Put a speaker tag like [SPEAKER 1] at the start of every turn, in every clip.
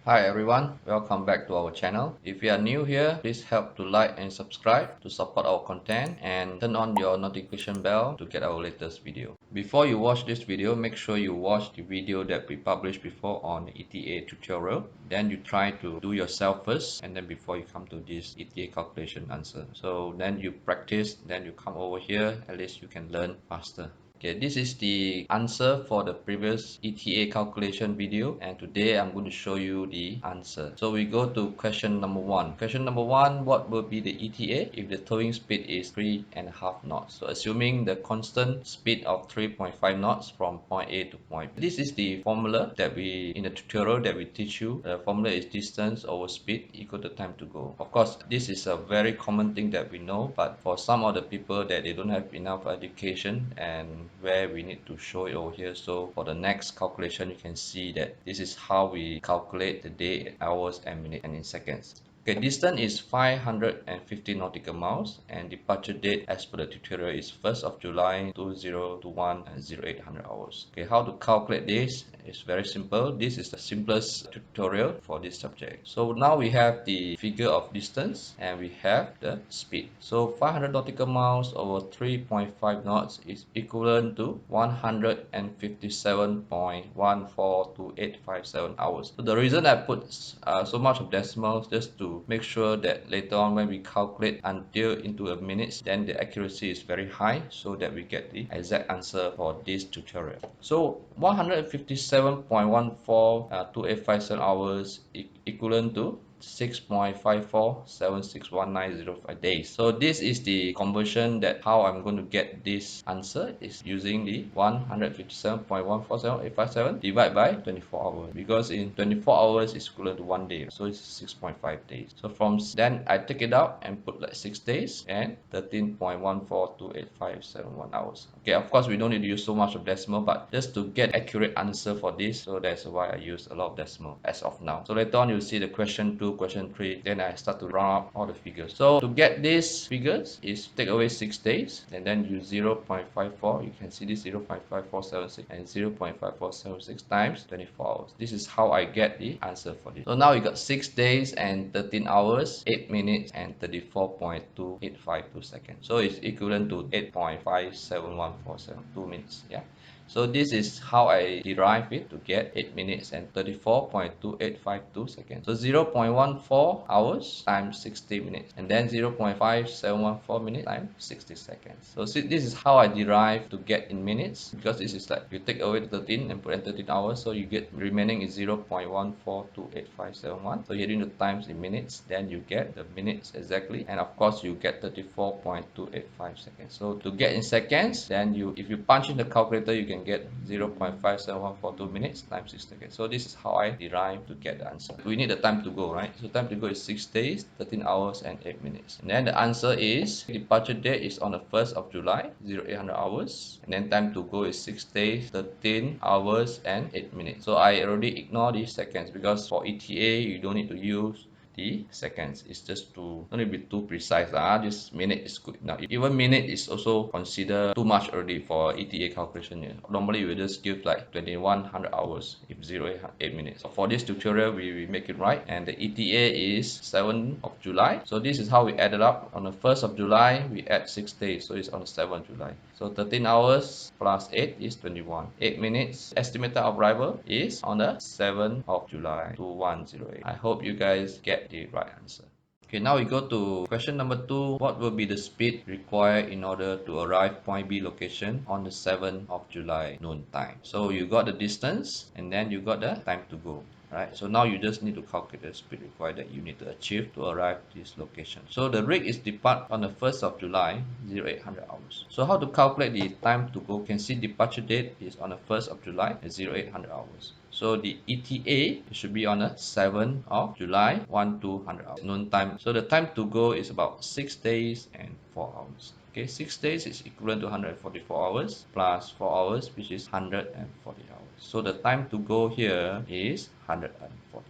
[SPEAKER 1] Hi everyone, welcome back to our channel. If you are new here, please help to like and subscribe to support our content and turn on your notification bell to get our latest video. Before you watch this video, make sure you watch the video that we published before on the ETA tutorial. Then you try to do yourself first, and then before you come to this ETA calculation answer. So then you practice, then you come over here, at least you can learn faster. Okay, this is the answer for the previous ETA calculation video, and today I'm going to show you the answer. So we go to question number 1. Question number 1, what will be the ETA if the towing speed is 3.5 knots? So assuming the constant speed of 3.5 knots from point A to point B. This is the formula that in the tutorial that we teach you. The formula is distance over speed equal to time to go. Of course, this is a very common thing that we know, but for some of the people that they don't have enough education and where we need to show it over here. So for the next calculation, you can see that this is how we calculate the day, hours, and minutes, and in seconds. Okay, distance is 550 nautical miles, and departure date as per the tutorial is 1st of July 2021 at 0800 hours. Okay, how to calculate this is very simple. This is the simplest tutorial for this subject. So now we have the figure of distance and we have the speed. So 500 nautical miles over 3.5 knots is equivalent to 157.142857 hours. So the reason I put so much of decimals just to make sure that later on when we calculate until into a minutes, then the accuracy is very high so that we get the exact answer for this tutorial. So 157.142857 hours equivalent to 6.54761905 days. So this is the conversion that how I'm going to get this answer is using the 157.147857 divided by 24 hours, because in 24 hours is equivalent to 1 day, so it's 6.5 days. So from then I take it out and put like 6 days and 13.142857 hours. Okay, of course we don't need to use so much of decimal, but just to get accurate answer for this, so that's why I use a lot of decimal as of now. So later on you'll see the question 2, question 3, then I start to round up all the figures. So to get these figures is take away 6 days and then use 0.54. You can see this 0.5476 and 0.5476 times 24 hours. This is how I get the answer for this. So now we got 6 days and 13 hours, 8 minutes and 34.2852 seconds. So it's equivalent to 8.57147, 2 minutes. Yeah. So this is how I derive it to get 8 minutes and 34.2852 seconds. So 0.14 hours times 60 minutes, and then 0.5714 minutes times 60 seconds. So see, this is how I derive to get in minutes, because this is like you take away the 13 and put in 13 hours, so you get remaining is 0.142857. So you're doing the times in minutes, then you get the minutes exactly, and of course you get 34.285 seconds. So to get in seconds, then if you punch in the calculator, you can get 0.57142 minutes times 6 seconds. So this is how I derive to get the answer. We need the time to go, right? So time to go is 6 days, 13 hours and 8 minutes. And then the answer is departure date is on the 1st of July, 0800 hours. And then time to go is 6 days, 13 hours and 8 minutes. So I already ignore these seconds because for ETA you don't need to use the seconds. It's just to don't need to be too precise. Just minute is good. Now even minute is also considered too much already for ETA calculation. Normally we just give like 2100 hours if 08 minutes. So for this tutorial we make it right, and the ETA is 7th of July. So this is how we added up. On the 1st of July we add 6 days, so it's on the 7th of July. So 13 hours plus 8 is 21. 8 minutes estimated arrival is on the 7th of July 2108. I hope you guys get the right answer. Okay, now we go to question number 2. What will be the speed required in order to arrive point B location on the 7th of July noon time? So you got the distance and then you got the time to go. Right, so now you just need to calculate the speed required that you need to achieve to arrive this location. So the rig is depart on the 1st of July, 0800 hours. So how to calculate the time to go? You can see departure date is on the 1st of July at 0800 hours. So the ETA should be on the 7th of July, 1200 hours, noon time. So the time to go is about 6 days and 4 hours. Okay, 6 days is equivalent to 144 hours plus 4 hours, which is 140 hours. So the time to go here is 140 hours.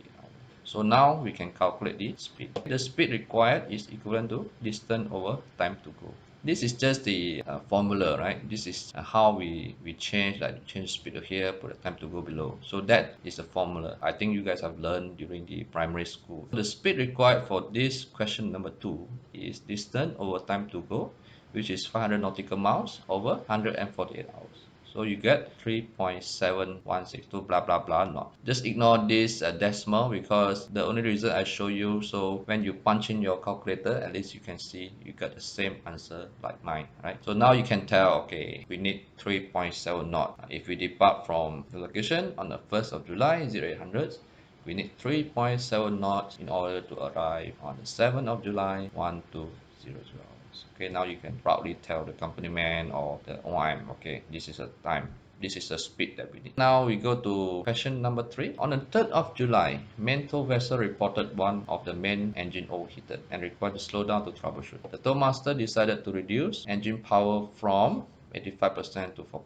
[SPEAKER 1] So now we can calculate the speed. The speed required is equivalent to distance over time to go. This is just the formula, right? This is how we change, like change speed here, put the time to go below. So that is the formula. I think you guys have learned during the primary school. The speed required for this question number 2 is distance over time to go, which is 500 nautical miles over 148 hours. So you get 3.7162 blah blah blah not. Just ignore this decimal because the only reason I show you, so when you punch in your calculator, at least you can see you got the same answer like mine, right? So now you can tell, okay, we need 3.7 knot. If we depart from the location on the 1st of July 0800, we need 3.7 knots in order to arrive on the 7th of July 1200. Okay, now you can proudly tell the company man or the OM, okay, this is a time, this is the speed that we need. Now we go to question number 3. On the 3rd of July, main tow vessel reported one of the main engine overheated and required to slow down to troubleshoot. The tow master decided to reduce engine power from 85% to 40%.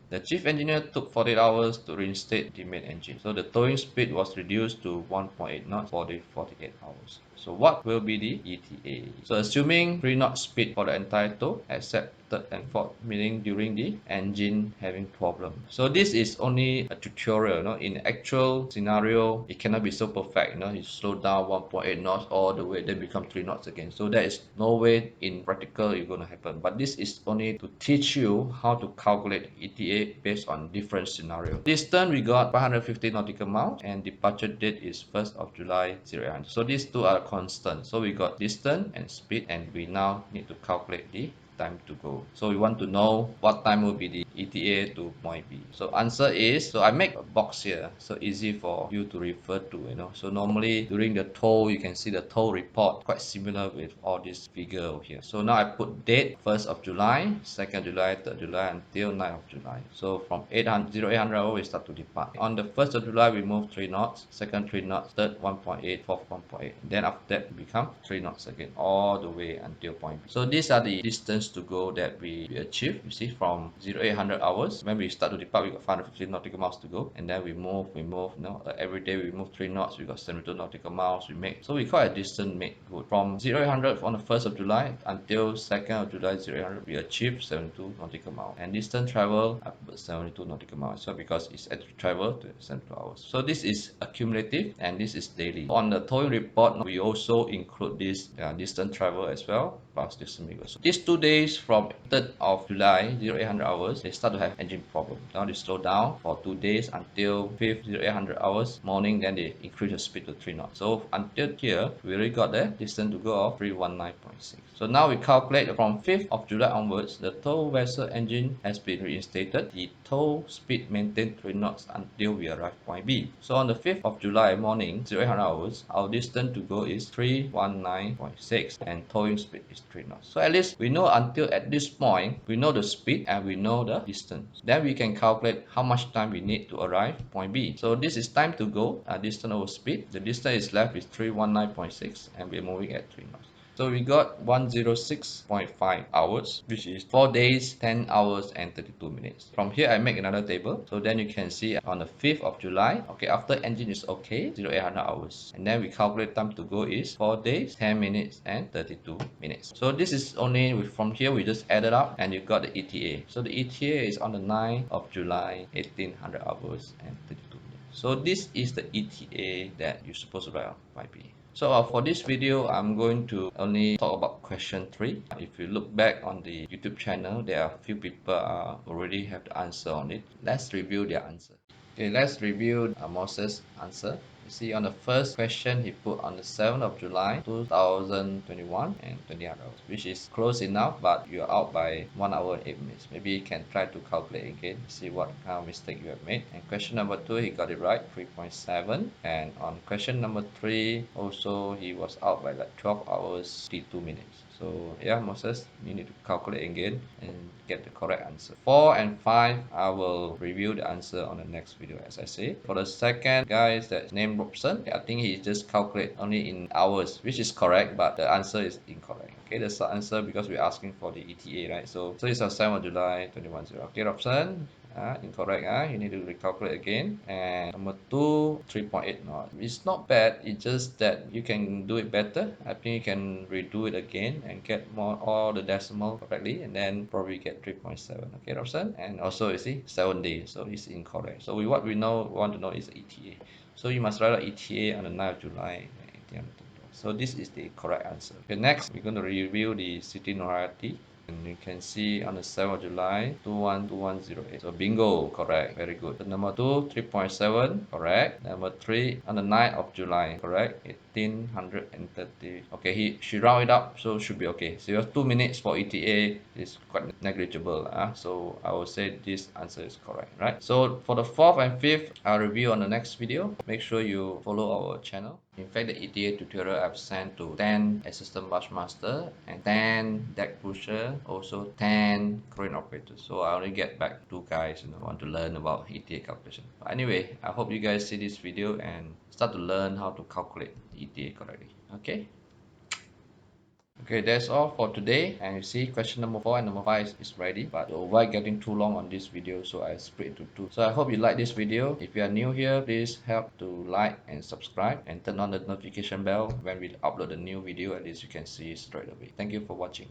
[SPEAKER 1] The chief engineer took 48 hours to reinstate the main engine. So the towing speed was reduced to 1.8 knots for the 48 hours. So what will be the ETA? So assuming 3 knot speed for the entire tow, except third and fourth, meaning during the engine having problem. So this is only a tutorial. In actual scenario, it cannot be so perfect. You slow down 1.8 knots all the way, then become 3 knots again. So there is no way in practical it's going to happen. But this is only to teach you how to calculate ETA based on different scenarios. Distance we got 550 nautical miles, and departure date is 1st of July 0800. So these two are constant. So we got distance and speed, and we now need to calculate the time to go. So we want to know what time will be the ETA to point B. So answer is, so I make a box here, so easy for you to refer to. So normally during the tow, you can see the tow report quite similar with all this figure over here. So now I put date 1st of July, 2nd July, 3rd July until 9th of July. So from 0800 hour we start to depart. On the 1st of July we move 3 knots, 2nd 3 knots, 3rd 1.8, 4th 1.8. Then after that it become 3 knots again all the way until point B. So these are the distance to go that we achieve. You see, from 0800 hours when we start to depart, we got 550 nautical miles to go, and then we move. Every day we move 3 knots, we got 72 nautical miles we make. So we call it distance made good. From 0800 on the 1st of July until 2nd of July 0800, we achieve 72 nautical miles, and distance travel up 72 nautical miles. So because it's at travel to 72 hours. So this is accumulative and this is daily. On the towing report, we also include this distance travel as well, plus distance made good. So these 2 days from 3rd of July 0800 hours, they start to have engine problem. Now they slow down for 2 days until 5th 0800 hours morning, then they increase the speed to 3 knots. So until here, we already got the distance to go of 319.6. So now we calculate from 5th of July onwards, the tow vessel engine has been reinstated. The tow speed maintained 3 knots until we arrive point B. So on the 5th of July morning, 0800 hours, our distance to go is 319.6 and towing speed is 3 knots. So at least we know until at this point, we know the speed and we know the distance. Then we can calculate how much time we need to arrive point B. So this is time to go, distance over speed. The distance is left is 319.6 and we're moving at 3 knots. So we got 106.5 hours, which is 4 days, 10 hours and 32 minutes. From here, I make another table. So then you can see on the 5th of July, okay, after engine is okay, 0800 hours. And then we calculate time to go is 4 days, 10 minutes and 32 minutes. So this is only, from here, we just added up and you got the ETA. So the ETA is on the 9th of July, 1800 hours and 32 minutes. So this is the ETA that you're supposed to write on 5B. So for this video, I'm going to only talk about question 3. If you look back on the YouTube channel, there are a few people already have the answer on it. Let's review their answer. Okay, let's review Moses' answer. You see, on the first question, he put on the 7th of July 2021 and 20 hours, which is close enough, but you're out by 1 hour and 8 minutes. Maybe you can try to calculate again, see what kind of mistake you have made. And question number 2, he got it right, 3.7. And on question number 3, also he was out by like 12 hours, 52 minutes. So yeah, Moses, you need to calculate again and get the correct answer. 4 and 5, I will review the answer on the next video, as I say. For the second guy that's named Robson, I think he just calculate only in hours, which is correct, but the answer is incorrect. Okay, that's the answer because we're asking for the ETA, right? So it's on 7th of July 2010. Okay, Robson, incorrect. You need to recalculate again. And number 2, 3.8 knots. It's not bad, it's just that you can do it better. I think you can redo it again and get more all the decimal correctly, and then probably get 3.7. Okay, Robson? And also you see 7 days, so it's incorrect. So what we want to know is ETA. So you must write out ETA on the 9th of July. So this is the correct answer. Okay, next we're going to review the city notoriety. And you can see on the 7th of July, 212108. So bingo, correct. Very good. So number 2, 3.7, correct. Number 3, on the 9th of July, correct. 1830. Okay, she round it up, so should be okay. So you have 2 minutes for ETA is quite negligible. So I will say this answer is correct, right? So for the 4th and 5th, I'll review on the next video. Make sure you follow our channel. In fact, the ETA tutorial I've sent to 10 assistant barge master and 10 deck pusher, also 10 crane operators. So I only get back 2 guys who want to learn about ETA calculation. But anyway, I hope you guys see this video and start to learn how to calculate ETA correctly. Okay, that's all for today. And you see question number 4 and number 5 is ready, but to avoid getting too long on this video, so I split into 2. So I hope you like this video. If you are new here, please help to like and subscribe and turn on the notification bell when we upload a new video. At least you can see it straight away. Thank you for watching.